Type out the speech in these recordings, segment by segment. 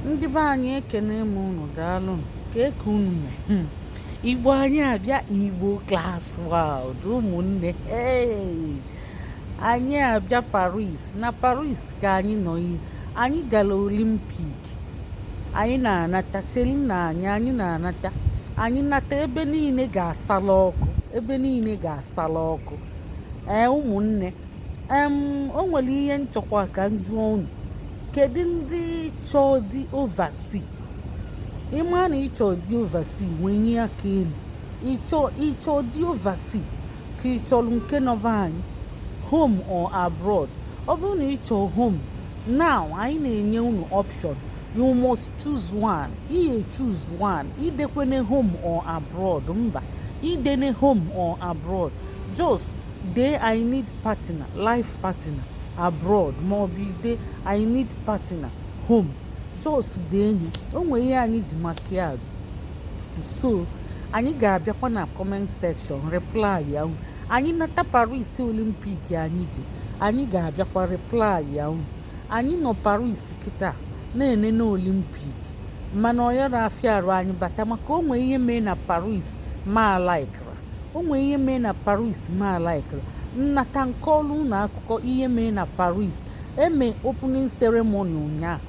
Ndị be anyị ekene m unu, daalụ ka eke unu mee. Igbo anyị abịa, Igbo class world ụmụnne. Anyị abịa Paris, na Paris ka anyị nọ ihe. Anyị gara Olimpik, anyị na-anata cheli na anyị na-anata. Anyị nata ebe niile ga-asala ọkụ, ebe niile ga-asala ọkụ. Ụmụnne, o nwere ihe nchọkwa ka m jụọ unu. Kedu ndị chọọ dị oversea? Ịma na ịchọ dị oversea wenye aka elu. Ịchọ dị oversea ka ịchọrọ nke nọba anyị, home or abroad. Ọ bụrụ na ịchọ home, now anyị na-enye unu option. You must choose one. Ihe choose one. Idekwene home or abroad. Mba, idene home or abroad. Just dey I need partner, life partner abroad, ma ọ bụ ide I need partner home. Just dee enyi onwe ihe anyị ji maka ya ajụ. So anyị ga-abịakwa na comment section reply ya unu. Anyị nata Paris Olympic anyị ga-abịakwa reply ya unu. Anyị nọ Paris kịta na-enene Olympic, mana ọ yara afịa arụ anyị bata maka onwe ihe mee na Paris ma laikra. Onwe ihe mee na Paris ma laikra. Nnata nke ọlụ na akụkọ ihe mee na Paris. Eme opening ceremony ụnyaahụ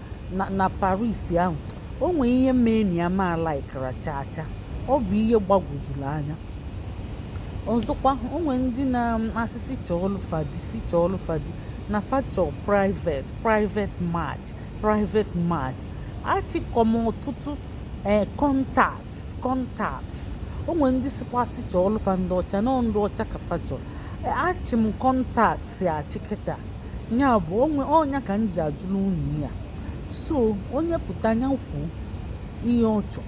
na Paris ahụ. Onwe ihe mee na ya ma laikra chacha. Ọ bụ ihe gbagwojuru anya. Ọzọkwa, onwe ndị na-asịsị chọọlụ fadi na factor private match. Achịkọm ọtụtụ contacts. Onwe ndị sikwasị chọọlụ fa ndị ọcha na ndị ọcha ka factor. Achị m contacts ya achịkịta. Nya bụ ọnya ka m ji ajụrụ unu ya. So onye pụta anya kwuo ihe ọ chọ,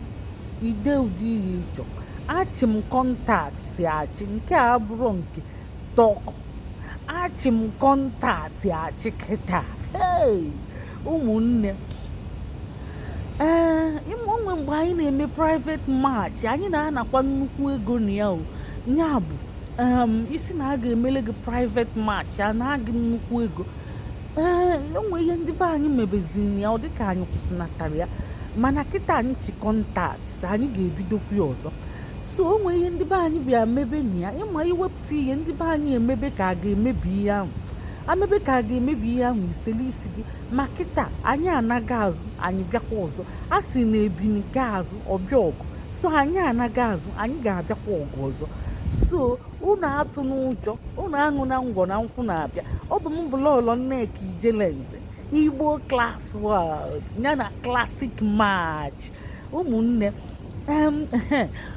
ide ụdị ihe ịchọ. Achị m contacts ya achị, nke a bụrụ nke tọkọ. Achị m contacts ya achị kịta. Ụmụnne, onwe mgbe anyị na-eme private match, anyị na-anakwa nnukwu ego na ya. Ya bụ isi na a ga-emele gị private match, a na-agị nnukwu ego. Onwe ihe ndị be anyị mebezini ya, ọ dịka anyị kwụsịnatara ya, mana kịta anyị chi contacts, anyị ga-ebidokwu ya ọzọ. So onwe ihe ndị be anyị bịa mebe na ya, ịma iwepụta ihe ndị be anyị emebe ka a ga-emebi ihe ahụ. Amebe ka a ga-emebi ihe ahụ iseli isi gị. Ma kịta anyị anaga azụ, anyị bịakwa ọzọ. A sị na ebi nke azụ ọbịa ọgụ. So anyị anaga azụ, anyị ga-abịakwa ọgụ ọzọ. So unu atụ n'ụjọ, unu aṅụ na ngwọ na nkwụ na-abịa. Ọ bụ m bụlọọlọ Nneka Ijelenze, Igbo class world ya na classic match. Ụmụnne,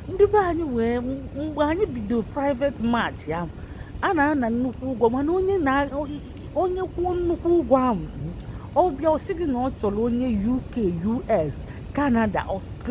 ndị be anyị wee mgbe anyị bido private match ya, a na-ana nnukwu ụgwọ, mana onye kwuo nnukwu ụgwọ ahụ, ọ bịa ọ sị gị na ọ chọrọ onye UK, US, Canada, Australia.